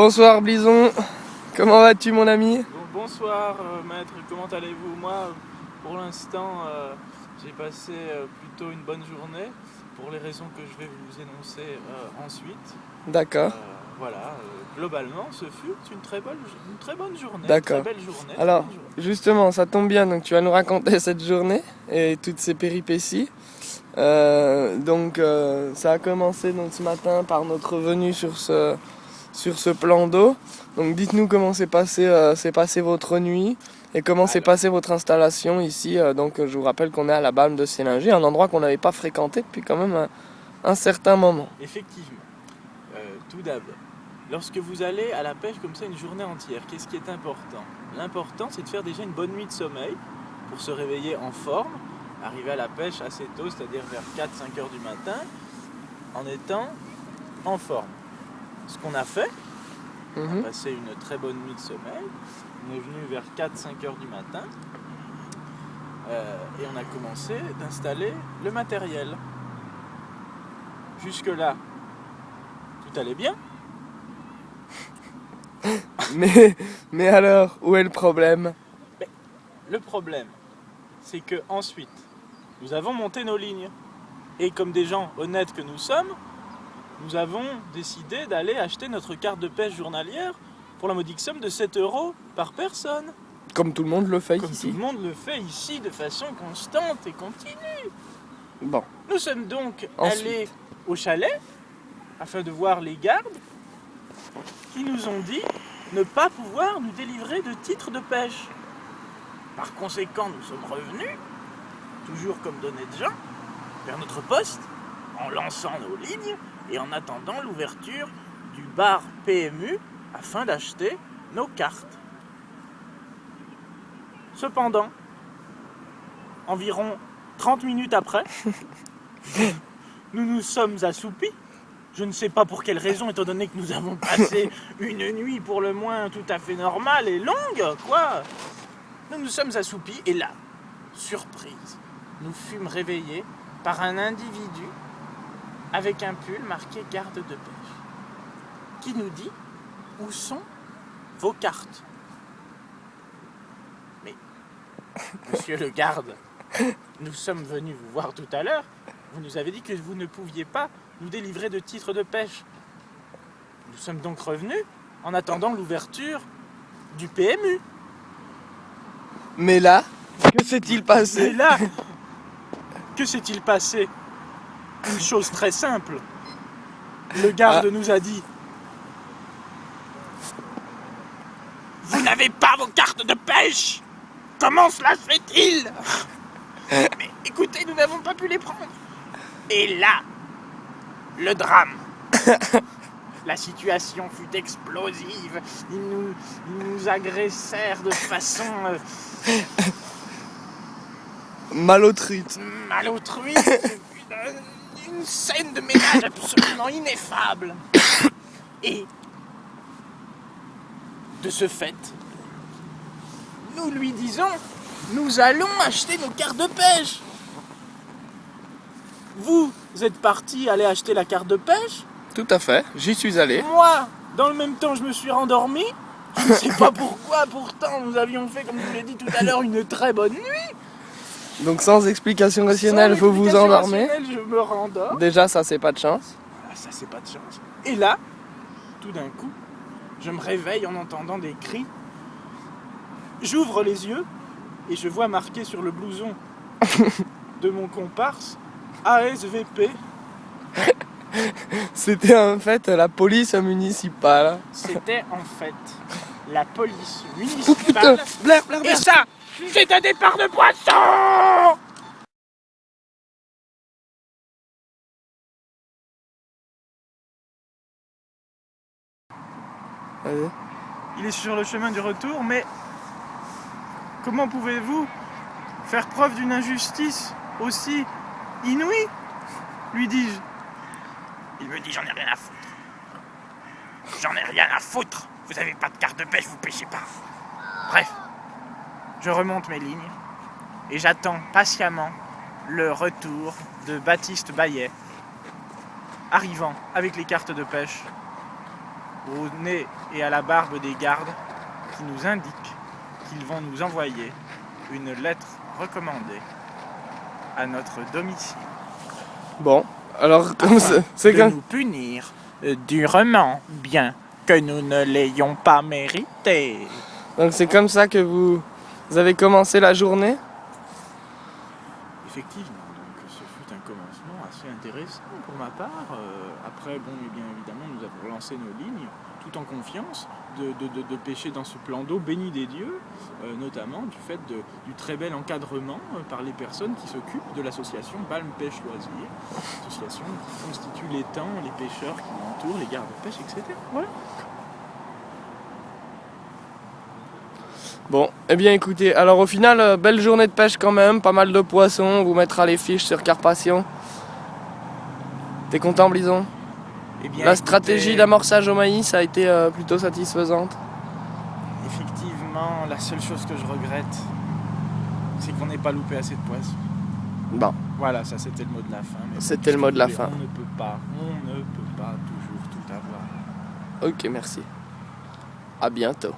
Bonsoir Blison, comment vas-tu mon ami? Bonsoir maître, comment allez-vous? Moi, pour l'instant, j'ai passé plutôt une bonne journée, pour les raisons que je vais vous énoncer ensuite. D'accord, Globalement, ce fut une très bonne journée, une très d'accord. belle journée, très Alors, belle journée. justement, ça tombe bien, donc tu vas nous raconter cette journée et toutes ces péripéties. Ça a commencé donc, ce matin par notre venue sur ce plan d'eau. Donc dites-nous comment s'est passé votre nuit et comment s'est Alors, passée votre installation ici. Je vous rappelle qu'on est à la Balme de Sélinger, un endroit qu'on n'avait pas fréquenté depuis quand même un certain moment. effectivement, tout d'abord, lorsque vous allez à la pêche comme ça une journée entière, qu'est-ce qui est important? L'important, c'est de faire déjà une bonne nuit de sommeil pour se réveiller en forme, arriver à la pêche assez tôt, c'est-à-dire vers 4-5 heures du matin, en étant en forme. Ce qu'on a fait, on a Mhm. passé une très bonne nuit de sommeil, on est venu vers 4-5 heures du matin et on a commencé d'installer le matériel. Jusque-là, tout allait bien. Mais alors, où est le problème? Mais le problème, c'est que ensuite, nous avons monté nos lignes. Et comme des gens honnêtes que nous sommes, nous avons décidé d'aller acheter notre carte de pêche journalière pour la modique somme de 7 € par personne. Comme tout le monde le fait Comme ici. tout le monde le fait ici de façon constante et continue. Bon, Nous sommes donc ensuite. allés au chalet afin de voir les gardes qui nous ont dit ne pas pouvoir nous délivrer de titre de pêche. Par conséquent, nous sommes revenus, toujours comme d'honnêtes gens, vers notre poste en lançant nos lignes et en attendant l'ouverture du bar PMU afin d'acheter nos cartes. Cependant, environ 30 minutes après, nous nous sommes assoupis. Je ne sais pas pour quelle raison, étant donné que nous avons passé une nuit pour le moins tout à fait normale et longue, quoi. Nous nous sommes assoupis et là, surprise, nous fûmes réveillés par un individu avec un pull marqué garde de pêche qui nous dit où sont vos cartes. Mais, monsieur le garde, nous sommes venus vous voir tout à l'heure. Vous nous avez dit que vous ne pouviez pas nous délivrer de titre de pêche. Nous sommes donc revenus en attendant l'ouverture du PMU. Mais là, que s'est-il Et passé? là, que s'est-il passé? Une chose très simple. Le garde nous a dit: vous n'avez pas vos cartes de pêche. Comment cela se fait-il? Mais écoutez, nous n'avons pas pu les prendre. Et là, le drame. La situation fut explosive. Ils nous agressèrent de façon Malotruite. malotruite. Une scène de ménage absolument ineffable. Et de ce fait, nous lui disons: nous allons acheter nos cartes de pêche. Vous êtes parti aller acheter la carte de pêche. Tout à fait, j'y suis allé. Moi, dans le même temps, je me suis rendormi. Je ne sais pas pourquoi, pourtant, nous avions fait, comme je vous l'ai dit tout à l'heure, une très bonne nuit. Donc sans explication rationnelle, Sans vous vous explication endormez. rationnelle, je me rendors. Déjà, ça c'est pas de chance. Ah, ça, c'est pas de chance. Et là, tout d'un coup, je me réveille en entendant des cris. J'ouvre les yeux et je vois marqué sur le blouson de mon comparse ASVP. C'était en fait la police municipale. C'était en fait la police Oh putain, municipale. Blair, Blair, Et Blair. ça, c'est un départ de poisson. Allez. Il est sur le chemin du retour, mais comment pouvez-vous faire preuve d'une injustice aussi inouïe? Lui dis-je. Il me dit: j'en ai rien à foutre. J'en ai rien à foutre. Vous avez pas de carte de pêche, vous pêchez pas. Bref, je remonte mes lignes et j'attends patiemment le retour de Baptiste Baillet, arrivant avec les cartes de pêche au nez et à la barbe des gardes qui nous indiquent qu'ils vont nous envoyer une lettre recommandée à notre domicile. Bon, alors comme c'est de comme... nous punir durement, bien que nous ne l'ayons pas mérité. Donc c'est comme ça que vous avez commencé la journée? Effectivement, donc ce fut un commencement assez intéressant pour ma part. Après, bon, et bien évidemment, nous avons lancé nos lignes, tout en confiance, de pêcher dans ce plan d'eau béni des dieux, notamment du fait du très bel encadrement par les personnes qui s'occupent de l'association Balme Pêche Loisirs, association qui constitue l'étang, les pêcheurs qui l'entourent, les gardes-pêche, etc. Voilà. Bon, eh bien écoutez, alors au final, belle journée de pêche quand même, pas mal de poissons, on vous mettra les fiches sur Carpathian. T'es content, Blison? Eh bien, La stratégie d'amorçage au maïs a été plutôt satisfaisante. Effectivement, la seule chose que je regrette, c'est qu'on n'ait pas loupé assez de poissons. Bon, Voilà, ça c'était le mot de la fin. Mais c'était le mot de la fin. On ne peut pas toujours tout avoir. Ok, merci. À bientôt.